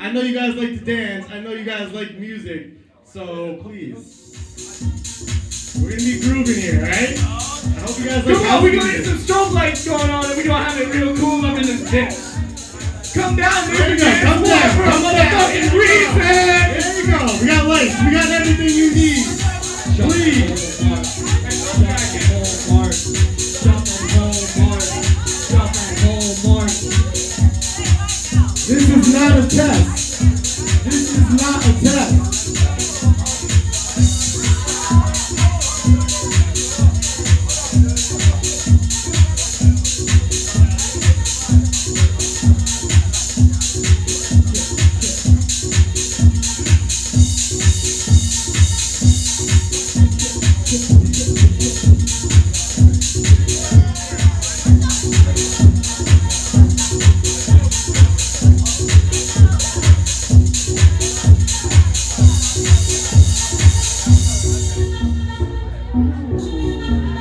I know you guys like to dance. I know you guys like music. So please. We're gonna be grooving here, right? I hope you guys like. Come on, we're gonna get some strobe lights going on and we're gonna have it real cool up in this bitch. Come down, there you go. Come down. Come down. There you go. We got lights. We got everything you need. Please. This is not a test. This is not a test.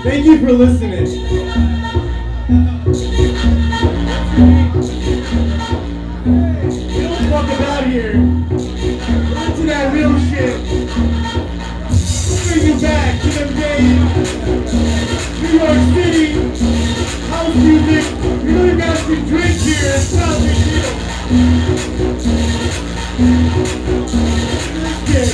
Thank you for listening. Get the fuck out of here. Get to that real shit. Bring you back to them days. New York City. House music. You know you guys can drink here. It's not a big deal. Let's get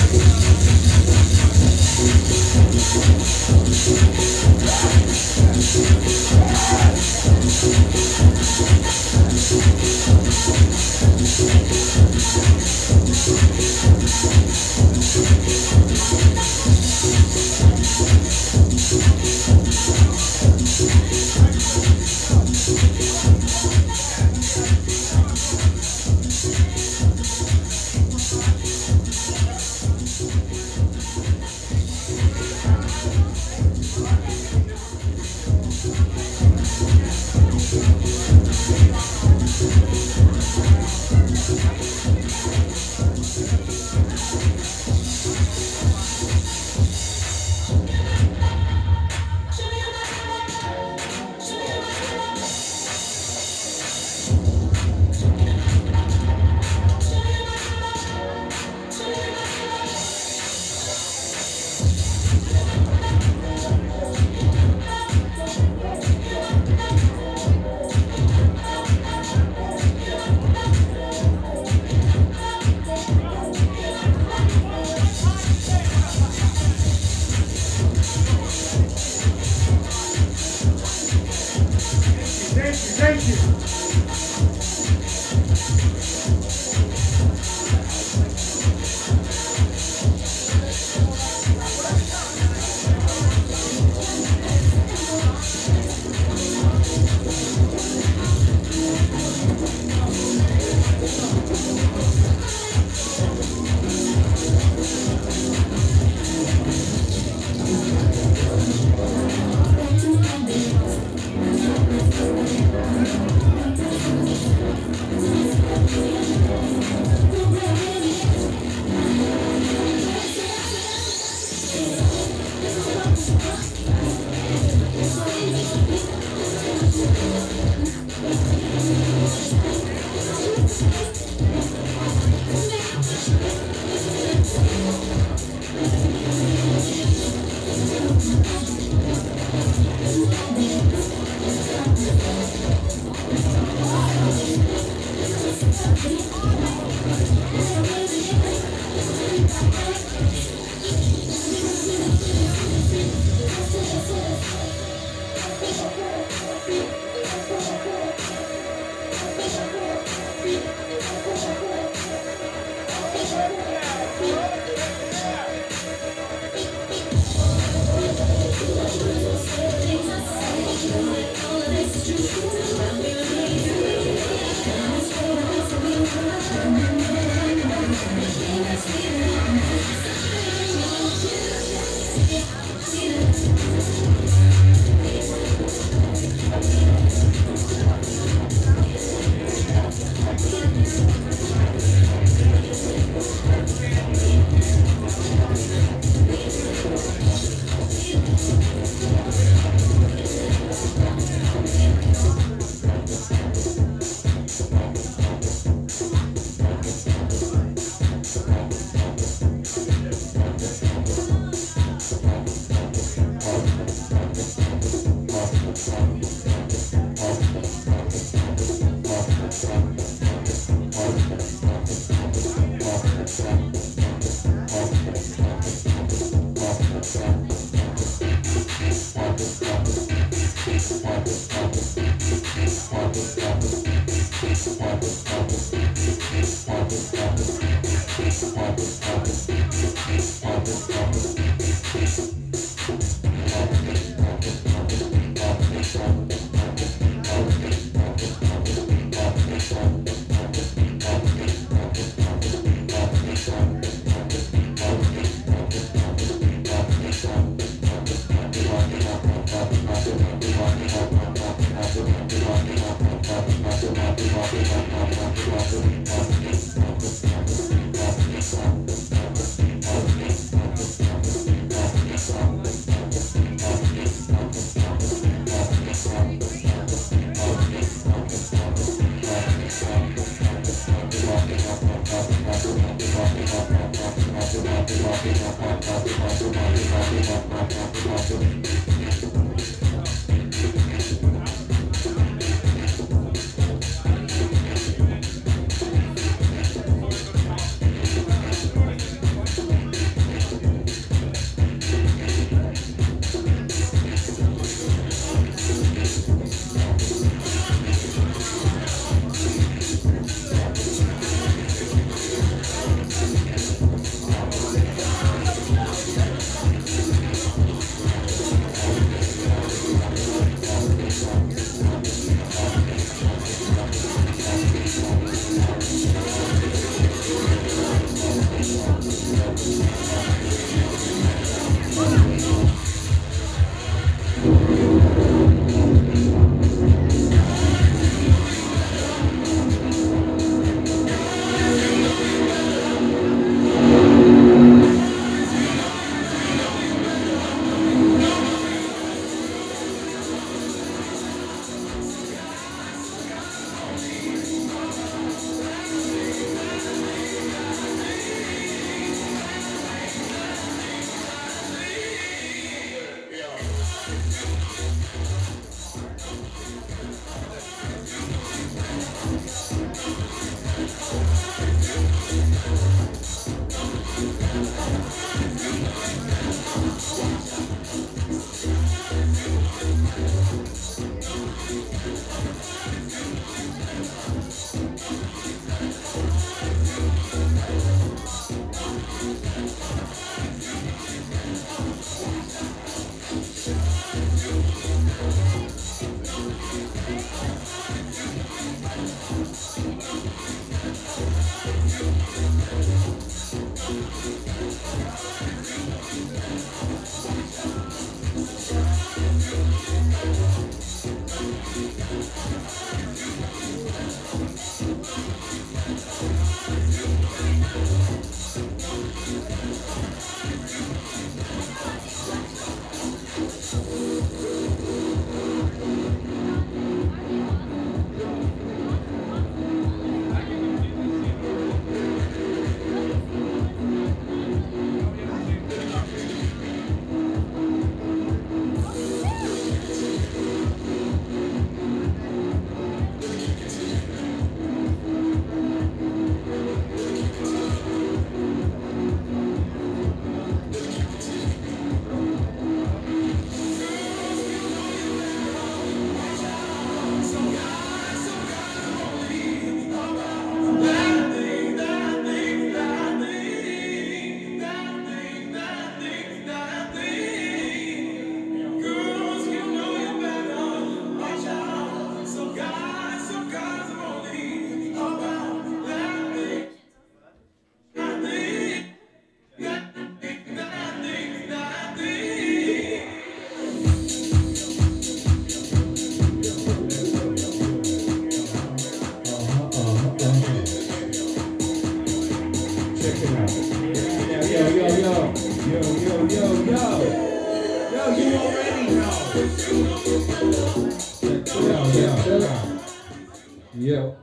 Yo.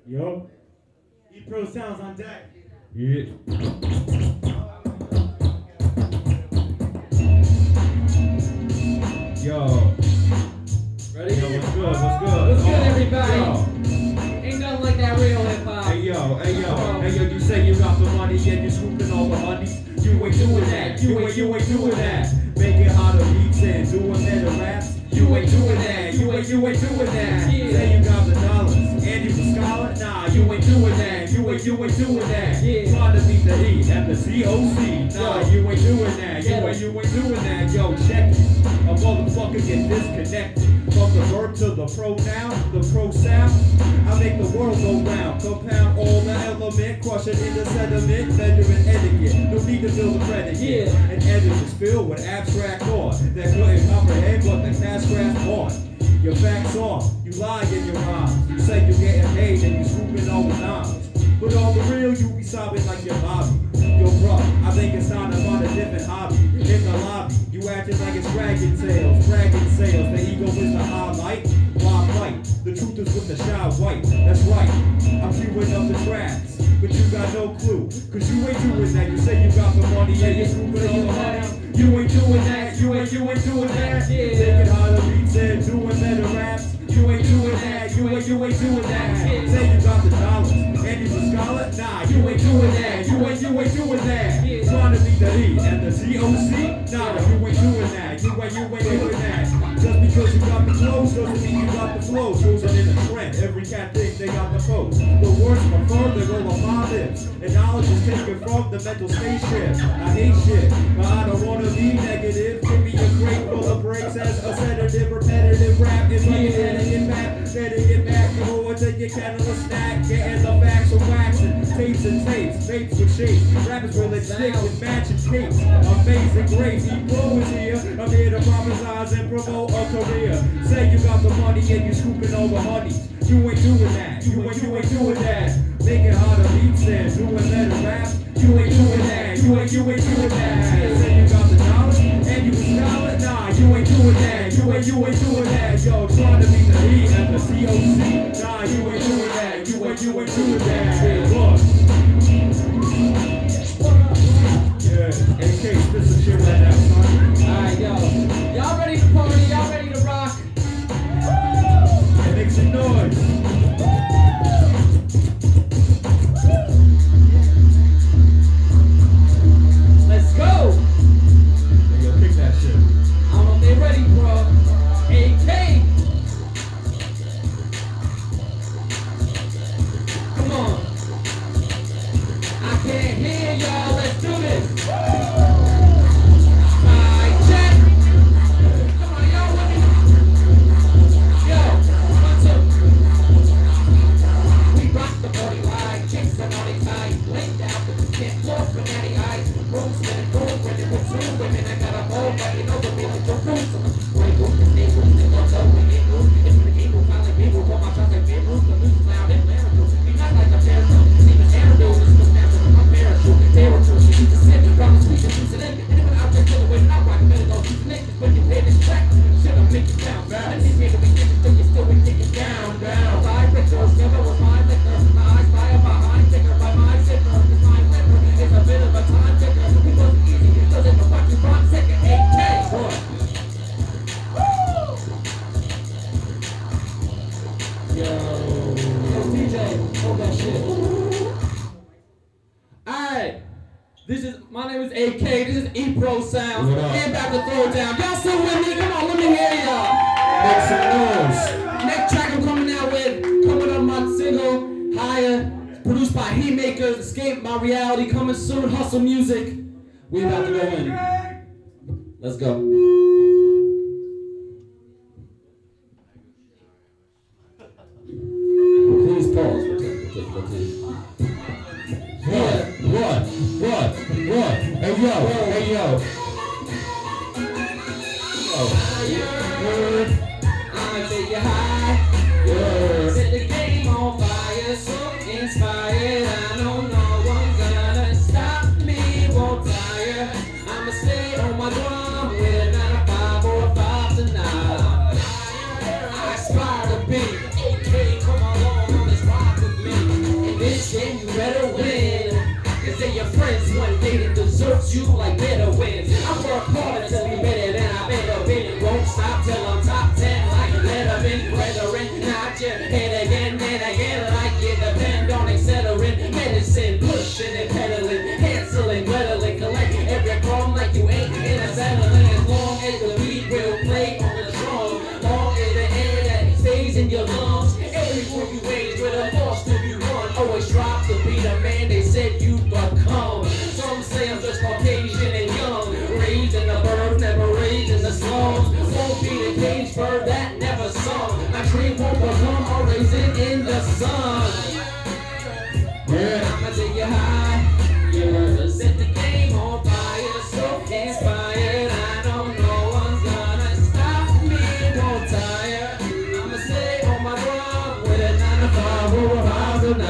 Yo. E-Pro Sounds on deck. Yeah. Yo. Ready? Yo, what's good? What's good? What's good, everybody? Yo. Ain't nothing like that real hip hop. Hey yo, hey yo, you say you got the money and you scooping all the honeys. You ain't doing that, you ain't doing that. Making hotter beats and doing better raps. You ain't doing that, you ain't doing that. Yeah. Say you got the dollars and you a scholar. Nah, you ain't doing that, you ain't doing that. Yeah. Trying to beat the E and the COC. Nah, you ain't doing that, you ain't doing that. Yo, check it. A motherfucker get disconnected. From the verb to the pronoun, the pro sound. I make the world go round. Compound all the element, crush it in the sediment, measuring etiquette. No need to build a predicate. Yeah. An edit is filled with abstract thought that couldn't comprehend what the cash grasp on. Your facts are, you lie in your rhymes. You say you're getting paid and you swooping all the dimes. But on the real, you be sobbing like your Bobby. Yo, bro, I think it's time to find a different hobby. In the lobby, you acting like it's dragon tails, bragging sales. The ego is the highlight, why fight? The truth is with the shy white. That's right, I'm queuing up the tracks. but you got no clue. Cause you ain't doing that. You say you got the money and you're scooping all the money. You ain't doing that. You ain't doing that. Taking harder beats and doing better raps. You ain't doing that. You ain't doing that. Say you got the dollars and you a scholar. Nah, you ain't doing that. You ain't doing that. Trying to be the E and the TOC. Nah, you ain't doing that. You ain't doing that. Just because you got the clothes doesn't mean you got the flow. Shows it in a trend. Every cat thinks they got the pose. The words confirmed, they roll on my lips. And knowledge is taken from the mental spaceship. I hate shit, but I don't wanna be negative. Give me a crate full of breaks as a sedative, repetitive rap. It's like it's heading back. You know what? Take your catalyst stack, getting the facts of waxing. Tapes and tapes, vapes with shapes. Rappers with sticks and matching tapes. Amazing grace, Ebro is here. I'm here to prophesize and promote a career. Say you got the money and you scooping over honeys. You ain't doing that. You ain't doing that. Making harder beats and doing better rap. You ain't doing that. You ain't doing that. Say you got the knowledge and you a scholar. Nah, you ain't doing that. You ain't doing that. Yo, trying to be the E and the COC. Nah, you ain't doing that. You ain't doing that. Look. Yeah, AK, spit some shit right now, son. Alright, yo. Y'all ready to party? Y'all ready to rock? Yeah, make some noise. Let's go! Hey, yo, kick that shit. I don't know if they ready, bro. AK! Come on. I can't hear y'all. Let's do this. Mic check. Come on, y'all with me? Yo, 1, 2. We rock the body wide, chicks and all they tight. Laid down, but you can't walk from any eyes. Room spinning, boom, ready with 2 women. I got a whole body, know the feeling to Jerusalem. Wait, whoop, the name, whoop, the one, go, we get moved. If we get moved, finally be moved. Put my shots and get moved. The news loud and lyrical. We not like a parachute. Even aerial is the natural. I'm parachute. Terrible. She used to send me problems. We should use it in. And when I'm just chilling with it, I rock better go these niggas. When you hear this track, shit, I'm making down. And these niggas be thinking, so you still be thinking down. Five pictures, never was my liquor. My eyes fire behind thicker. By my zipper, it's my flipper. It's a bit of a time ticker. We wasn't easy. Because if I watch you run sicker, AK. Yo, DJ, hold that shit. Alright, my name is AK, this is E-Pro Sounds. We're about to throw it down. Y'all still with me? Come on, let me hear y'all. Make some noise. Next track I'm coming out with, coming up my single, Higher, produced by Heat Makers, Escape My Reality, coming soon, Hustle Music. We about to go in. Let's go. Please pause. What? Hey yo. I'ma take you high. Set the game on fire, so inspired. I know no one's gonna stop me, won't tire. I'ma stay on my drum with a 9 to 5 or a 5 to 9. I aspire to be okay. Come along on this ride with me. In this game, you better win. Cause they're your friends one day that deserves you like better wins. I work harder to be better than I've ever been. Won't stop till I'm top 10 like Letterman, brethren. Not your head again and again like it depend on accelerating. Medicine, pushing and pedaling, canceling, weddling, collecting every crumb like you ain't in a settling. As long as the beat will play on the drum, long as the air that stays in your lungs. Every move you age with a force to be run. Always strive to be the man they said you become. Some say I'm just Caucasian and young, raised in the burbs, never raised in the slums. Won't be the cage bird that never sung. My dream won't become or raising in the sun. I'ma take you high. Set the game on fire, so inspired. I know no one's gonna stop me, won't tire. I'ma stay on my drum with a 9 to 5 or a 5 to 9.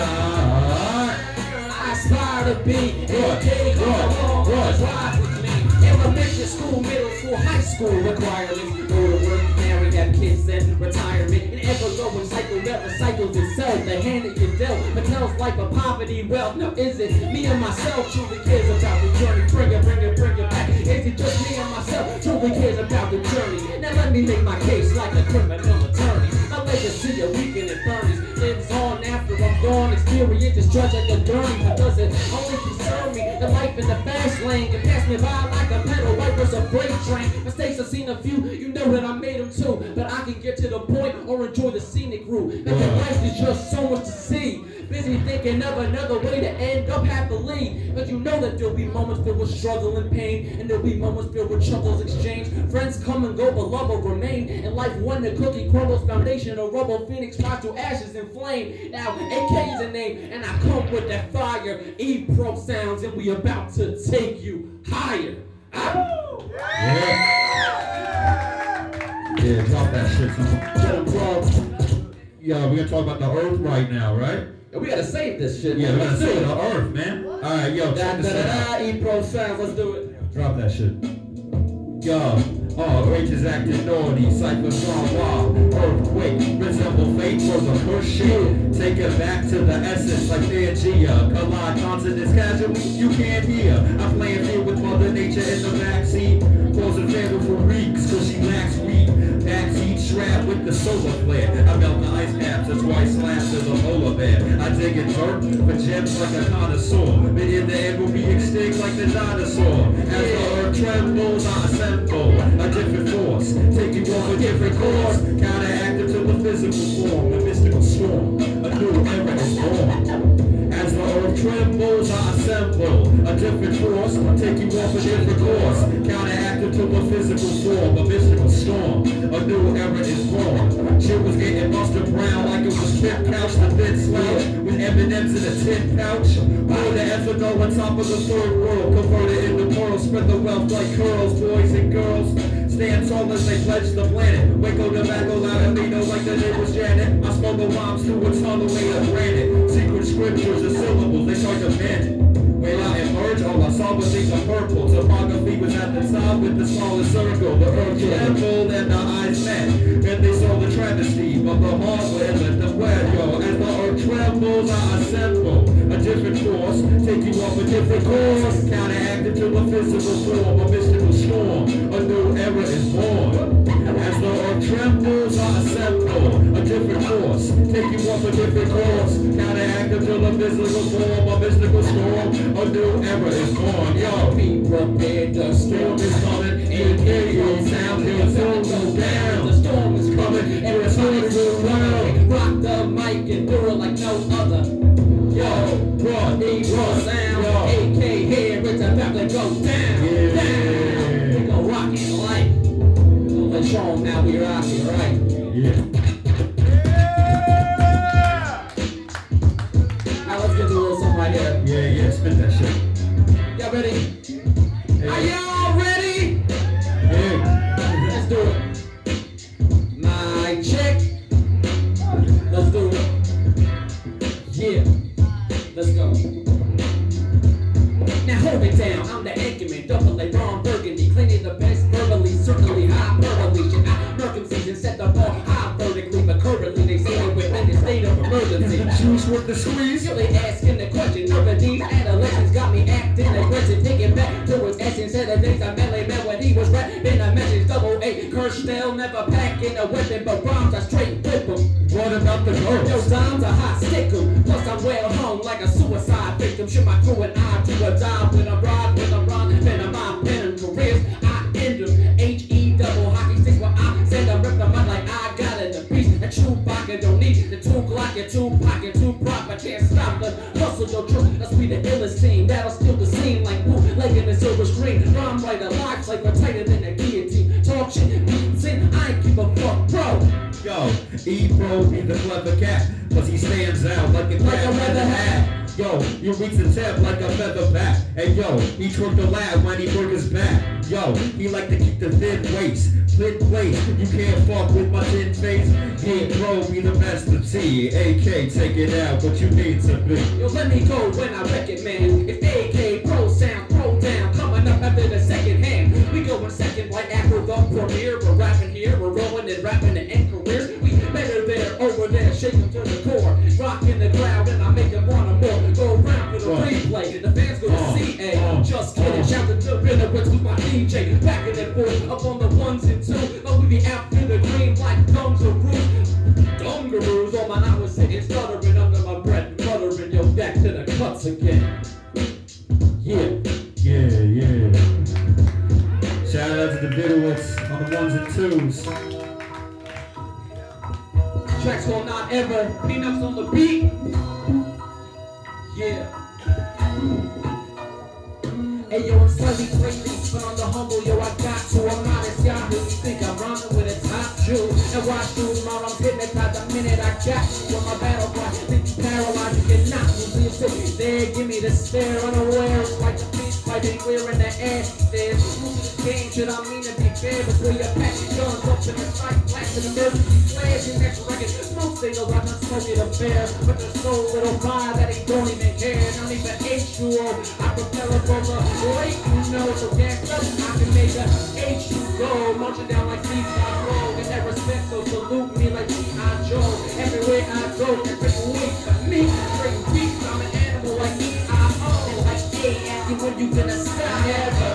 I aspire to be okay, come along, ride with me. Elementary school, middle school, high school requirements. Go to work, marry, have kids. kids and retirement. An ever-growing cycle that recycles itself. The hand that you dealt, but tells life of poverty, wealth. Now is it me and myself truly cares about the journey? Bring it back. Is it just me and myself truly cares about the journey? Now let me make my case like a criminal attorney. My legacy of weekend and Bernie's lives on after I'm gone. Experience is judged like a dirty, but does it only concern me? The life in the fast lane can pass me by like a pedal wipers a freight train. Mistakes I've seen a few, you know that I made them too. But I can get to the point or enjoy the scenic route. Because life is just so much to see. Busy thinking of another way to end up happily. But you know that there'll be moments filled with struggle and pain, and there'll be moments filled with chuckles exchanged. Friends come and go, but love will remain. And life when the cookie crumbles, foundation a rubble, phoenix rise to ashes and flame. Now AK is a name, and I come with that fire. E-Pro sounds, and we about to take you higher. Yeah, drop that shit, son. Get 'em, bro. Yo, we're gonna talk about the earth right now, right? We gotta save this shit. Yeah, man. we're gonna Let's do save it. the earth, man. Alright, yo, check this out. E-Pro sounds, let's do it. Drop that shit. Yo, rage is acting naughty, cyphers gone wild. Earthquake, resemble fate for the push shit. Take it back to the essence like Pangea. Collide consonants casually, you can't hear. I'm playing here with Mother Nature in the backseat. Causing fatal for reeks, cause she lacks weed. Backseat strapped with the solar flare. I melt the ice caps, that's why I slam to the polar bear. I dig in dirt for gems like a connoisseur. But in the end will be extinct like the dinosaur. As the earth trembles, I assemble a different force, taking off a different course. Counteractive to the physical form, the mystical storm. A new era is born. As the earth trembles, I assemble a different force, taking off a different course. Counteractive to the physical form, a mystical storm. A new era is born. Shit was getting busted brown like it was Kip Couch, the thin slouch with M&M's in a tin pouch. Pour the ethanol on top of the third world, converted into pearls, spread the wealth like curls, boys and girls. Stand tall as they pledge the planet. Waco tobacco loud and lean like the name was Janet. I spoke the rhymes to a tunnel made of granite. Secret scriptures and syllables, they tried to bend it. When I emerged, all I saw was things of purple. Topography was at the top with the smallest circle. The earth trembled and the eyes met. And they saw the travesty of the hardware and the web, yo. As the earth trembles, I assemble a different force, taking off a different course. Counteractive to the physical form, a mystical storm. A new era is born. As the earth trembles, I assemble a different force, taking off a different course. Counteractive to the physical form, a mystical storm. A new era is born, yo. Be prepared, the storm is coming. AK sound, your soul goes down. The storm is coming, And it's going to go round. rock the mic and do it like no other. Yo, Bro, E-Pro sound, yo. AK here, it's about to go down, Yeah. down. We gon' rock it like. Let's show 'em now we rock it, right? Yeah. Now let's get to a little something right here. Yeah, spit that shit. Y'all ready? Are y'all ready? Yeah. Let's do it. My check. Let's do it. Yeah. Let's go. Now hold it down. I'm the Anchorman, double A Ron Burgundy, cleaning the best verbally, certainly high verbally. Shit, I Merkin season set the bar high vertically, but currently they say that we're in a state of emergency. Juice worth the squeeze. Really asking the question, none these adolescents got me acting aggressive, taking back towards essence of the days I met when he was rapping a message, double A, Kirschnell, never packing a weapon, but rhymes I straight whip 'em. What about the girls? Yo, dimes a hot stick 'em, plus I'm well hung like a suicide victim, shoot my crew and I to a dive when I'm ride, when I'm running, then I'm on pen and careers, I end 'em, H-E double hockey sticks where I send them, rip them out like I got it, the beast, a true pocket, don't need the two Glock, your two pocket, two prop, I can't stop the hustle, your truth, let's be the illest team, that'll steal the scene like woo, like in the silver screen, rhyme right alive, like we're tighter than a guillotine, talk shit, beats in, I ain't give a fuck, bro. Yo, E-Pro be the clever cat, cause he stands out like a leather hat. Yo, you reach the tip like a feather bat. And yo, he twerked the lab when he broke his back. Yo, he like to keep the thin waist, thin place. You can't fuck with my thin face. E-Pro be the best of T. AK, take it out, what you need to be. Yo, let me go when I wreck it, man. It's AK, Pro sound, Pro down, coming up after the second hand. We going second right after the premiere. We're rapping here, we're rolling and rapping the end. A, the fans go to see A. Just kidding, shout to the winner, who's my DJ. Backing it forth, up on the ones and twos. Oh, we be out in the green like dungaroos. Dungaroos, all my hours sitting stuttering under my breath and buttering. Yo, back to the cuts again. Yeah. Shout out to the Vidowitz on the ones and twos. Tracks called Not Ever, Peanuts on the beat. Yeah. Hey yo, I'm slightly crazy, but on the humble, yo, I got to. I'm honest, Yahoo, you think I'm rhyming with a top Jew. And watch you tomorrow, I'm hypnotized the minute I got you. On my battle cry, think you paralyzed, you get knocked. You see it there, give me the stare, unaware. It's like the beast fighting clear in the air. There's move to the game, should I mean to be fair? Before you pack your guns up in the sight, blasting emergency flares. Your next record, smoke signals, I'm not smoking a bear. But there's so little fire that he don't even care. Not even H2O, I propel it from the wait, you know, so gas up, I can make a H2O, marching down like Steve Road, and that respect, so salute me like G.I. Joe. Everywhere I go, every week, for me, straight beats, I'm an animal like E.I.O. And like A, ask you when you gonna stop. Never,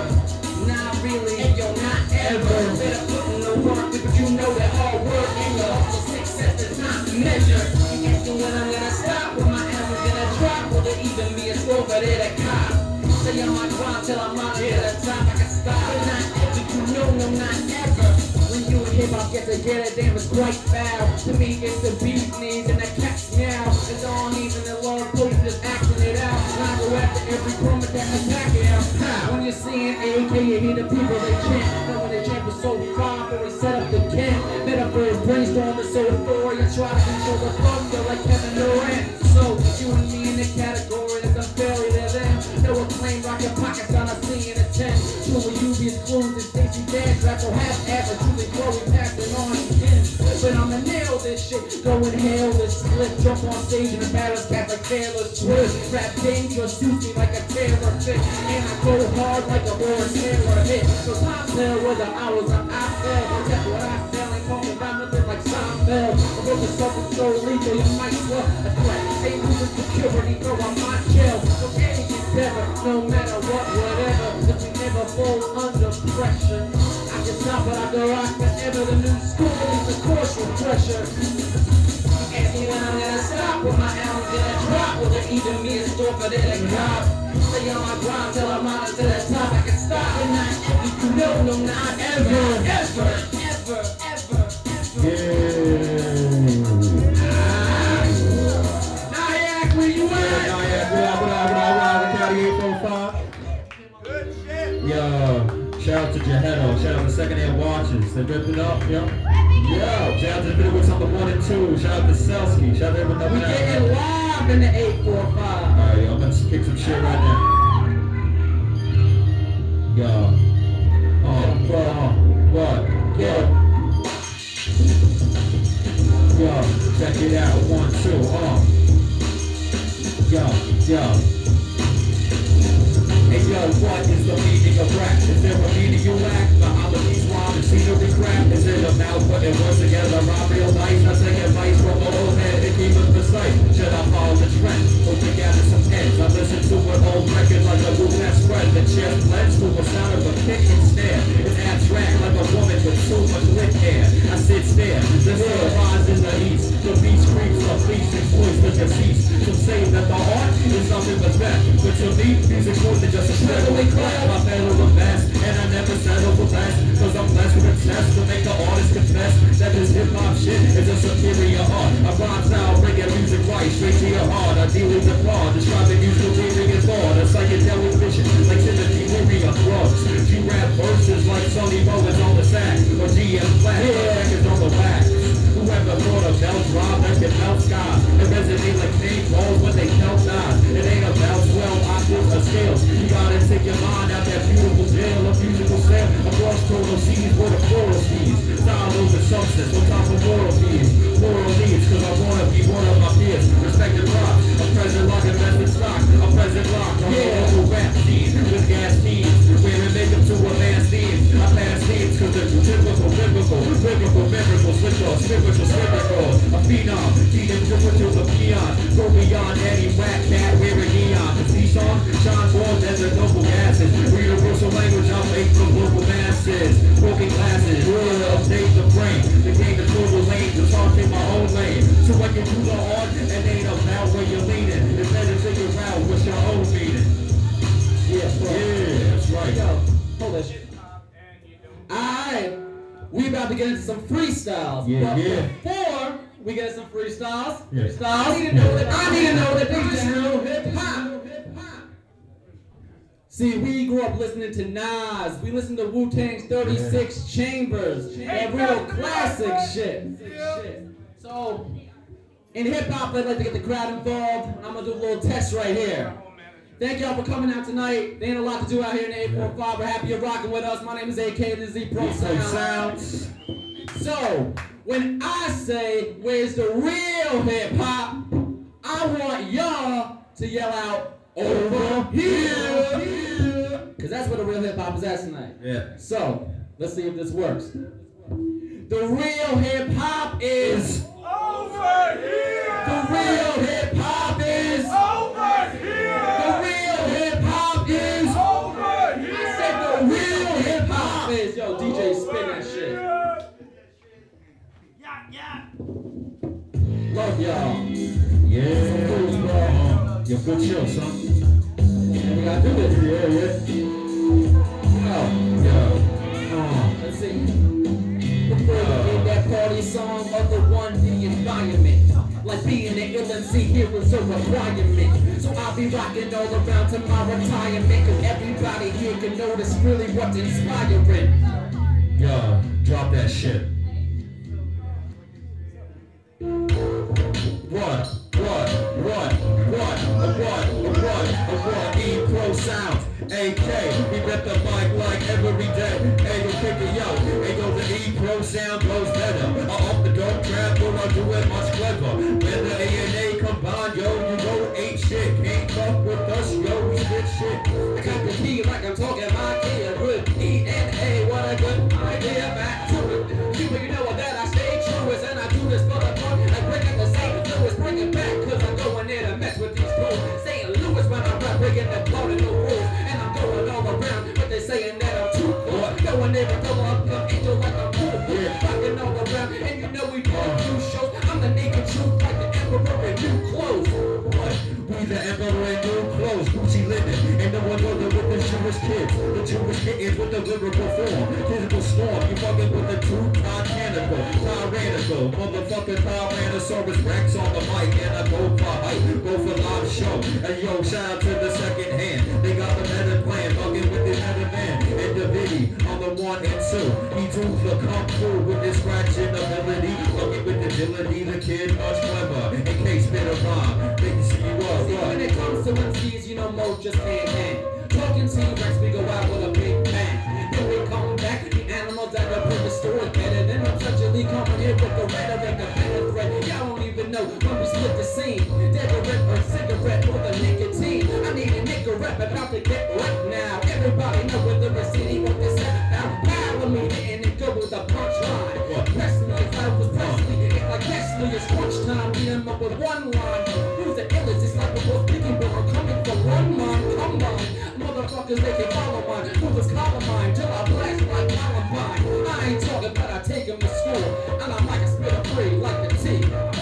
not really, and yo, not ever. Better put in the work, but you know that hard work and your hustle success is not measured. You asking when I'm gonna stop, when my animal's gonna drop, will there even be a store for there to cop? Stay on my grind till I'm on to the top. I can stop it, not ever. You know, no, not ever. When you and hip hop get together, damn, it's quite foul. To me, it's the beat knees and the cat's meow. It's all even the love, police just acting it out. And I go after every comment that attack it out. When you're seeing AK, you hear the people they chant. And when they chant was so far, before we set up the camp. Metaphors brainstorming so authority. Try to control the thunder like Kevin Durant. So you and me in the category that's unfairly to them. No acclaim, rock your pockets on a C and a 10. True with UB's clues and Stacey Dance rap will have average. Truly glory passing on again. But I'ma nail this shit. Go inhale this split. Jump on stage and embarrass cats like Taylor Swift. Rap dangerous, suits me like a Taylor fit. And I go hard like a Boris Taylor hit. So time tell where the hours are I fell. That's what I fell. Ain't talking about nothing like Seinfeld. I wrote the something so lethal you might swell a threat. Ain't losing security, throw on my jail. So anything better, no matter what, whatever. Cause we never fall under pressure. I can stop but I go rock forever. The new school is the course with pressure. Ask me when I'm gonna stop, when my album's gonna drop. Will there even be a store for that to cop? Stay on my grind till I'm on to the top. I can stop and not ever, you know, no, not ever. Ever, ever, ever, ever. Nyack, where you at? Nyack, what up, 845. Good shit. Yo, shout out to Jahetto, shout out to Secondhand Watches, they ripped it up, yo. Yo, shout out to Vidowitz on the 1 and 2, shout out to Selsky, shout out to everyone We getting live in the 845. Alright, yo, I'm gonna kick some shit right now. Yo. What? Yo, check it out, 1, 2, Yo. Hey yo, what is the meaning of rap? Is there a meaning you lack? The holidays rhyme and scenery crap? Is it a mouth putting words together? I'm real nice, I take advice from an old head and keep it precise. Should I follow the trend? Or together some heads? I listen to an old record like a blue net spread. The chest blends to a sound of a kick and snare. It's abstract like a woman with too much lit hair. I sit stare, the sun rise in the east. The beast creeps up, beast exploits the deceased. Some say that the art is nothing but that. But to me, music's more than just a shredder clap. I pedal the best, and I never settle for less. Cause I'm blessed with a test to make the artist confess that this hip-hop shit is a superior art. I rhyme style, bring your music right straight to your heart. I deal with the fraud, describing musical theory and thought. A psychedelic vision, like Timothy Leary on drugs. G-rap verses like Sonny Bowen's on the sax. Or GM Flash, records on the wax. Whoever thought a belt drop that can melt skies and resonate like name balls when they tell dies. It ain't about 12 octaves or scales. You gotta take your mind out that beautiful veil of musical style. Across total seas where the floral seas. Style over substance on top of moral needs. Moral needs, cause I wanna be one of my peers. Respected props, a present lock invested stock. A present lock on the local rap scene with gas teams. Wearing makeup to a man's theme. I pass themes cause they're typical, biblical, switch off, spiritual, a phenom, feeding triple to the peon, go beyond any whack into some freestyles. Yeah, but yeah. before we get some freestyles, Yeah. I need to know that this is real hip hop. See, we grew up listening to Nas. We listened to Wu-Tang's 36 Chambers. That real classic shit. So, in hip-hop, I'd like to get the crowd involved. I'm going to do a little test right here. Thank y'all for coming out tonight. There ain't a lot to do out here in the 845. We're happy you're rocking with us. My name is AK, this is Z Pro Sounds. So, when I say, where's the real hip-hop, I want y'all to yell out, over here! Because that's where the real hip-hop is at tonight. Yeah. So, let's see if this works. The real hip-hop is over here! The real hip-hop is over here! The real hip-hop is over here! I said the real hip-hop is... Yo, DJ, spin that shit. Love y'all. Yeah. Some fools, bro. You're good chill, son. Yeah, we gotta do this. Yeah. Let's see. Before we get that party song, other one, the environment. Like being an LMC here is a requirement. So I'll be rocking all around to my retirement. Cause everybody here can notice really what's inspiring. Yo, drop that shit. E-Pro Sounds, AK, we rep the mic like every day. Hey, yo, pick it out. Hey, yo, the E-Pro sound goes better. I up the dope trap, but I do it much clever. When the A&A combine, yo, you know ain't shit. Can't fuck with us, yo, we spit shit. I got the key like I'm talking my key. A good E&A, what a good idea. Back to it. You know that I stay true as and I do this for the fun. Like breaking the St. Louis, bring it back. Cause I'm going in to mess with these fools. St. Louis when I rap, breaking the blood and no rules. And I'm going all around, but they saying that I'm too cool. Going there and double up the angel like I'm cool. Rocking all around, and you know we do a few shows. I'm the naked truth like the emperor in new clothes. What? We the emperor in new clothes, Gucci linen. Ain't no one other with the Jewish kids. The Jewish kittens with the lyrical form. Physical storm, you fucking with the two tyrannical. Motherfucking Tyrannosaurus Rex on the mic. And I go for hype, go for live show. And yo, shout out to the second hand. They got the meta plan, fucking with the meta man. And the Viddy on the 1 and 2. He tools the come through with his scratching ability. Fucking with the agility, the kid much clever. In case spit a rhyme, they can see you up. See, when it comes to MCs, you know Mo just can't hang. Talking T-Rex, we go out with a big bang. Then we come back, the animals that are put the story better. Then I'm suddenly coming here with the rhetoric, the better threat. Y'all don't even know when we split the scene. Deodorant or cigarette or the nicotine. I need a nigga rap about to get wet now. Everybody know whether it's city or the set now. Power me and it go with a punchline. Press me if I was Presley. It's like Presley, it's crunch time. Beat him up with one line. Who's the illest? It's like we're both thinking, but I'm coming from one line. Come on, motherfuckers, they can follow mine. Who was Columbine till I blast like Columbine. I ain't talking, but I take him to school. And I'm like a spitter free, like the T.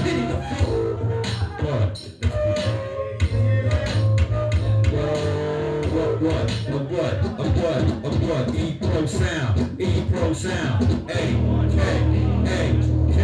Pity the fool. What? E-Pro Sound, E-Pro Sound, A-K, A-K,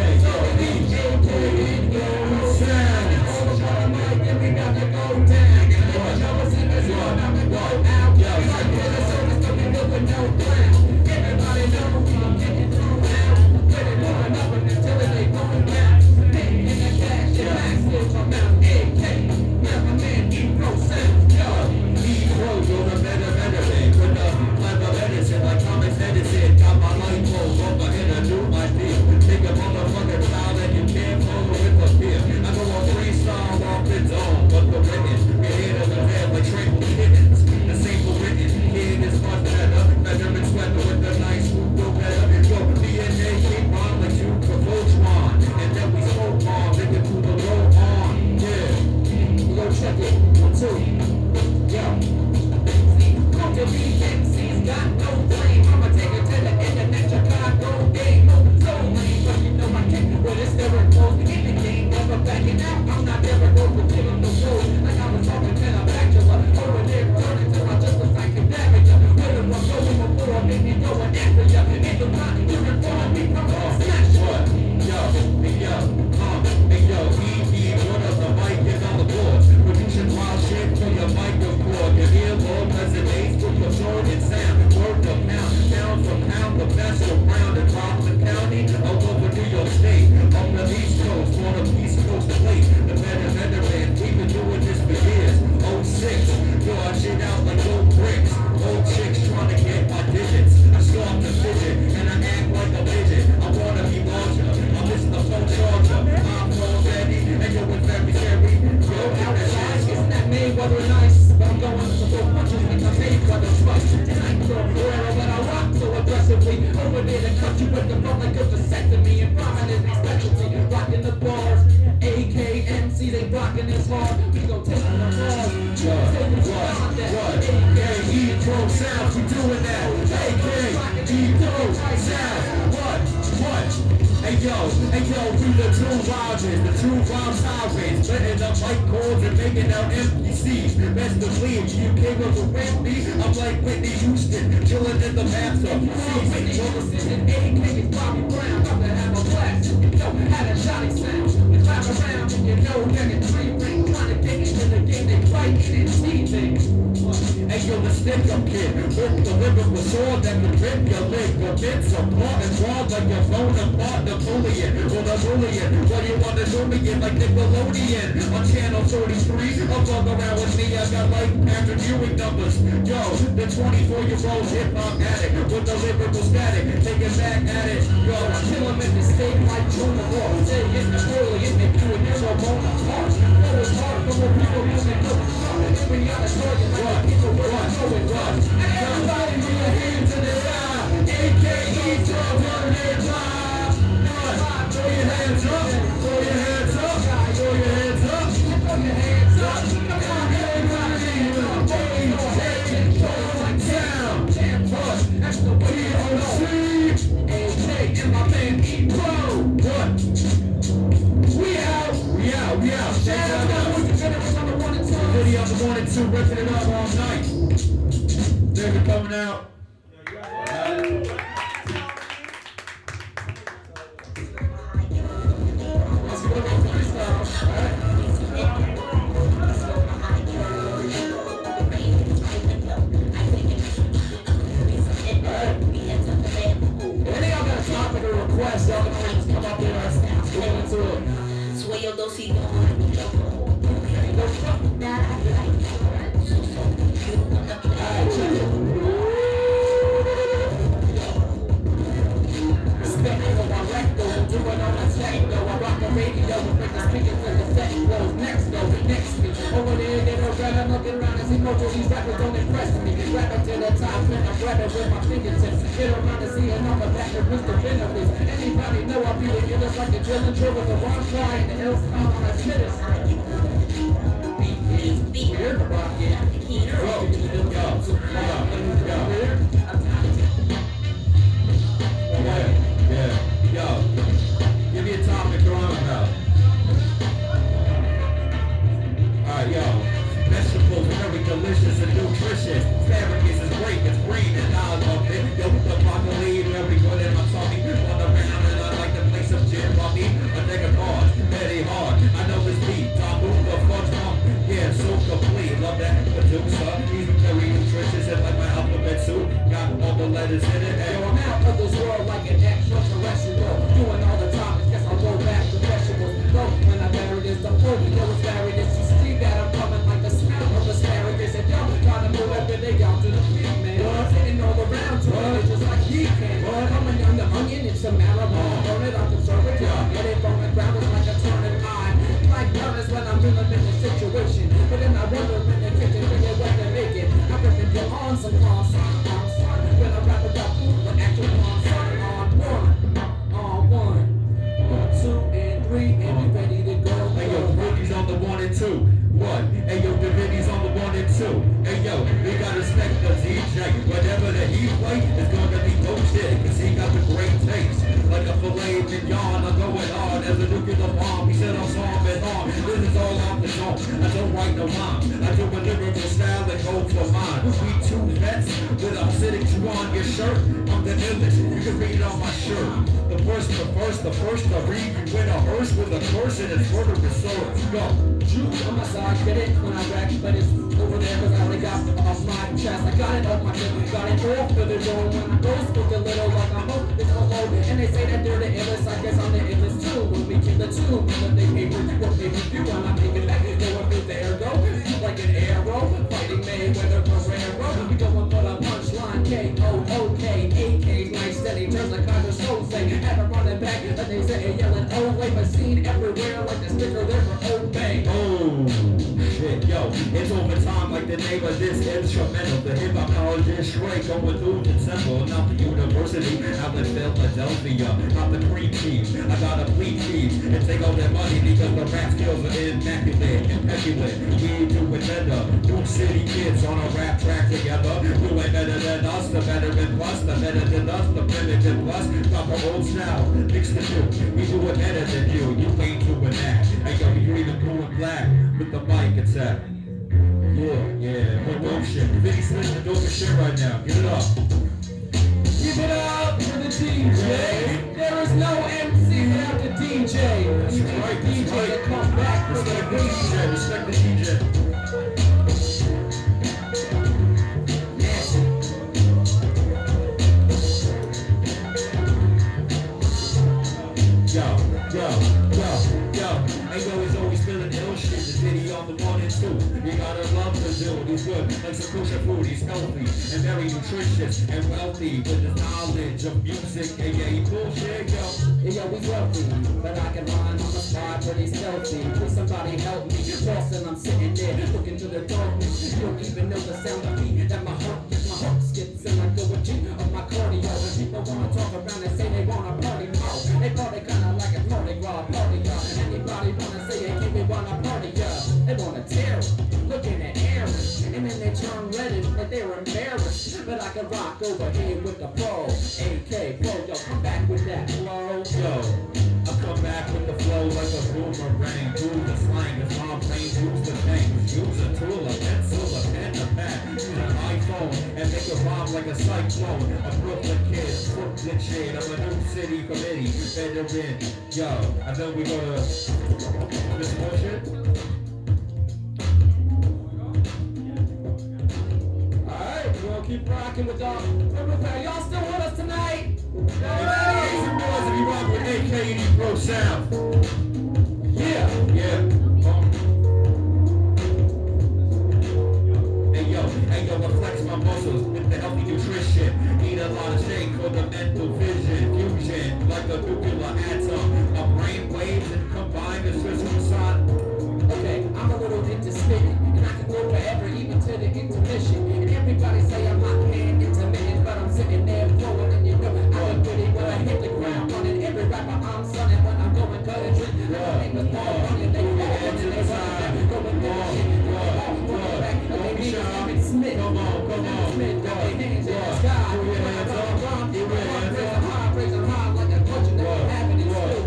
Take a sword and sound, word to pound for pound, the best around in Rockland County, all over New York State, on the East Coast, on the East Coast plate, the veteran, we've been doing this for years, 06, yo, I shit out like old bricks, old chicks trying to get my digits, I start to fidget, and I act like a midget, I wanna be larger, I'm missing the phone charger, I'm already, and yo, it's very scary, yo, outside, isn't that Mayweather nice, but I'm going to throw punches with my Mayweather trust, tonight, forever, but I rock so aggressively, over there to cut you with the phone like a vasectomy, and rhyming is my specialty, rocking the bars, AKMC, they rocking this hard, we gon' take them apart, what, AKE Pro Sounds, we doing that, AKE Pro Sounds, what? Hey yo, through the two rhymes, the two rhyme sirens, letting up mic chords and making out MPCs. Best believe you came up with Whitney, I'm like Whitney Houston, chilling in the bathtub. Whitney Houston and AK is Bobby Brown, about to have a blast. You know, had a shotty sound. We clap around and you know nigga 3 ring, trying to get into the game, they fighting and teasing. Hey yo, the stick-up kid, with the lyrical sword that can rip your leg, your bits apart and draw like your phone apart. Napoleon, or Napoleon, what you want to do me in like Nickelodeon, on channel 33, I'll fuck around with me, I got like Patrick Ewing numbers, yo, the 24-year-old hip-hop addict, with the lyrical static, taking back at it, yo, kill him in the state like Jonah Raw, say in the early, in the Q and you're a bone apart, that was hard for the people moving up, and every other target, like people were going rush, and everybody with your hands in the sky, AKE Dub on their drive. Throw your hands up, throw your hands up, throw your hands up, throw your hands up. Come on, everybody, sound, that's the way you see. AK and my man E-Pro, what? We out. Shout out to the video on the 1 and 2, ripping it up all night. They're coming out. These rappers don't impress me. Rapping to the top and I'm grabbing with my fingertips. Get around to see and I'm a back of Mr. Venomous. Anybody know I'll be the illest like the drilling drill with the one fly and the else on my spitters. We're the rocket. Yo, give me a topic to rhyme about. Alright, yo. Vegetables are very delicious and nutritious. Asparagus is great, it's green and I love it. Yo, the broccoli, very good in my tummy. On the round and I like to play some gin rummy. A nigga hard, very hard. I know this beat, Tamu, the fudge pump. Yeah, so complete. Love that producer. He's very nutritious and like my alphabet soup. Got all the letters in it. Yo, I'm out of this world like an extraterrestrial. Doing all the time, I guess I'll go back to vegetables. Though, when I marry this, the food, you know it's married. You see that I'm coming like the smell of asparagus. And y'all trying to move every day down to the feet, man. Sitting all around, trying to just like he can. Coming down the onion, it's a marijuana. Burn it, I'm conservative. Get it from the ground, it's like a turning eye. Like honest when I'm in a situation. But then I wonder when they get it, figure what they make it. I rip it your arms and arms. When I rap about food, but actually on one, 2 and 3, and we ready to go. Hey yo, Rudy's on the 1 and 2. What? Hey yo, Davidi's on the 1 and 2. Hey yo, we gotta respect the DJ. Whatever that he play is gonna be dope shit, cause he got the great taste. Like a filet mignon, I'm going hard as a nuclear bomb. He said I'm soft and hard. This is all off the dome. I don't write no rhyme. I do a lyrical style that goes for mine. We 2 vets with a acidic chew on your shirt. I'm the illest. You can read it on my shirt. The first to read you in a hearse with a curse and it's murderous sword. Go. Juice on my side, get it when I rap, but it's over there cause I only got off my chest. I got it off my chest, got it off to the dome. When I go spook a little like I'm hope it's alone. And they say that they're the illest, I guess I'm the illest too. When we kill the two, when they pay per view, I'm not taking back. Going through the air go, like an arrow. Fighting Mayweather Guerrero. We going for the punchline, K-O-O-K, AK's nice steady. Turns like kind of soul say, ever running back. And they say yelling, oh, wait, but seen everywhere like the sticker there for Obey. Oh, shit, yo, it's overtime like the name of this instrumental. The hip-hop college is straight going through the temple, not the university out in Philadelphia, not the cream teams. I gotta bleed thieves and take all their money because the rap skills are immaculate, impeculous. We do it better. New City kids on a rap track together. Who ain't better than us? The veteran plus, the better than us, the primitive plus. Got the old style, mix the two. We do it better than you. You ain't doing that. Hey yo, you even doing black with the mic attack. Yeah, what dope shit. Vinny's listening to dope shit right now. Give it up. Give it up for the DJ. There is no MC without the DJ. That's You need right, the DJ that's right. to come back for Respect the the beat. DJ, respect the DJ. Hey yo, he's always feeling ill shit. The video on the 1 and 2. You gotta love the dude. He's good, like some kosher food. He's healthy and very nutritious and wealthy with his knowledge of music. Hey, yeah, he bullshit, yo. Yo, he's wealthy, but I can rhyme on the spot, but he's healthy. Please somebody help me. Lost and I'm sitting there looking to the darkness. You don't even know the sound of beat that my heart skips and I go a G of my cardio. And people wanna talk around and say they wanna party more. They party kinda like a party raw party, y'all. Anybody wanna say they give me wanna party, y'all. They wanna tear it, looking at Aaron. And then they turn red and like they were embarrassed. But I can rock over here with the pro, AK Pro. Yo, come back with that flow. Yo, I come back with the flow like a boomerang. Do the slang, the mom plane, use the thing. Use a tool, a pencil, a pen, a pad. Use an iPhone and make a bomb like a cyclone. A Brooklyn kid, Brooklyn shade. I'm a New City committee, veteran. Yo, and then we go to this bullshit. Alright, we're gonna keep rocking with y'all. Y'all still with us tonight? Hey, boys, if you rock with AK Pro Sound. Yeah. Hey yo, I flex my muscles with the healthy nutrition. Eat a lot of steak for the mental vision. Fusion, like a nuclear atom. My brain waves and combine the system side. Okay, I'm a little intermittent, and I can go forever, even to the intermission. And everybody say I'm not paying intermittent, but I'm sitting there flowing, and you know I look pretty when I hit the ground running. Every rapper I'm sunning when I'm going cut and drink. My name is Paul Running, they fall and they run back, going through the shit. Going back, they need Emmitt Smith. Come on, Smith, got their hands in the sky. When I rhyme, raise them high like a punch, and they're having it still.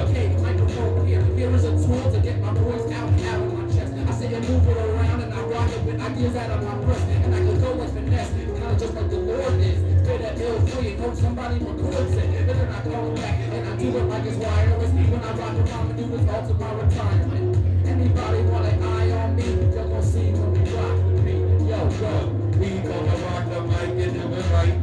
Okay, microphone here is a tool to get my voice out of my chest. I sit and move it around and I rock it with ideas out of my breast. And I can go with finesse, kinda just like the Lord is. Spit that ill free and hope somebody records it. But then I call it back and I do it like it's wireless. When I rock around and do this all to my retirement. Anybody want an eye on me? You're gonna see when we rock with me. Yo, go. We gonna rock the mic and do it right.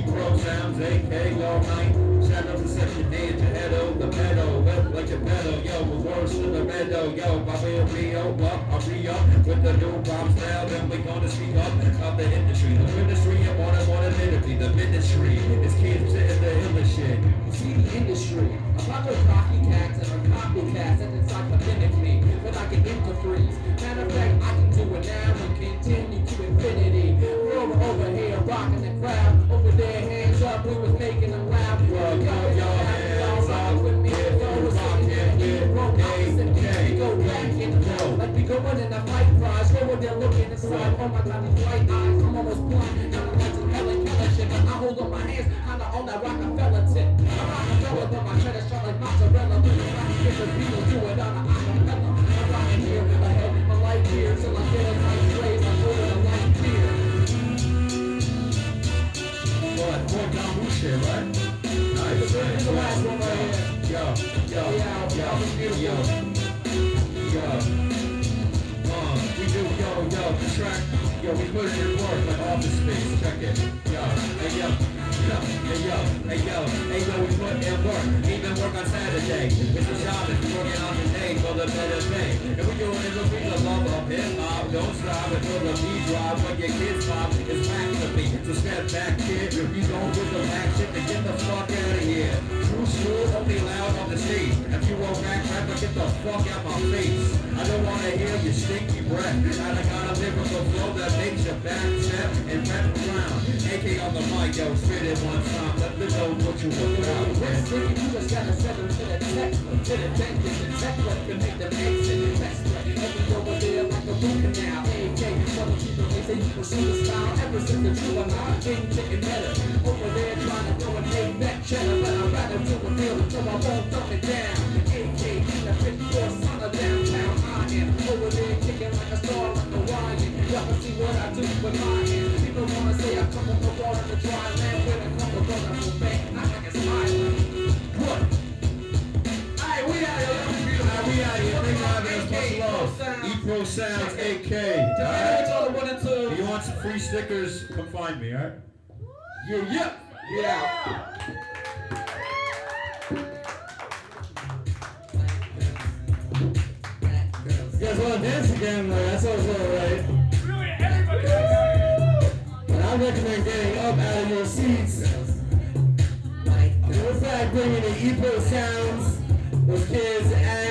Pro Sounds, AK all night. Shout out to Section D at your head of the meadow. Whip like a pedal, yo, we're worse than the meadow. Yo, Bobby will be up, I'll be up with the new bomb style. Then we gonna speak up of the industry. The ministry, I wanna ministry. The ministry is kids sitting the illest shit. You see the industry, a bunch of copycats and a copycats and it's like me, but I can interfreeze. Matter of fact, I can do it now and continue to infinity. We're over here rocking the crowd, over there hands up, we was making them loud. Yo, hands up, with me, if yo, you we're sitting there, rockin' getting broke, opposite me, we go back in the flow, like we go running a fight prize, go over there looking inside, oh my god, these white eyes, I'm almost blind, kinda like some Helen Keller shit, but I hold on my hands, kinda on that Rockefeller tip. I'm Rockefeller, but my credit shot like mozzarella, when I get the Beatles, do it on a acapella. I'm rocking here, ahead, my life here, till I get a nice blaze, I'm holding a light beer. What? More Don Wu shit, right? Nice. Here's the last one right here. Yo. We do, yo, the track, yo, we put in work like all office space. Check it. Yo, hey yo, yo, hey yo, hey yo, hey yo, we put in work. Even work on Saturday. It's a job if you're working on the day for the better pay. And we doing it to be the love of hip hop. Don't stop until the beat drop. When your kids pop, it's back to me. So step back, kid. You don't get the back shit to get the fuck out of here. True school only loud on the stage. If you won't back rapper, get the fuck out my face. I don't wanna hear your stinky breath. And I got a lyrical flow that makes your back step and wrap around. AK on the mic, yo, spit it one time. Let me know what you want out. West City, you just gotta send them to the tech, to the bank, to the tech, to make them exit the best. Every over there like a root canal. AK, some people they say you can see the style. Ever since the true and I've been getting better. Over there trying to go and make that cheddar, but I'd rather do a deal so I won't dump it down. AK, the 54 son of downtown. I am over there kicking like a star like a Ryan. Y'all can see what I do with my hands. People wanna say I come from the water to dry land where I come from the bank. I think it's smiling. What? Alright, we out here. Alright, we out here. Big Robbins, much love. E-Pro Sounds, AK. Alright? If you want some free stickers, come find me, alright? Yeah. You guys want to dance again? That's also right. Really, everybody else. But I recommend getting up out of your seats. We're back bringing the E-Pro Sounds with kids and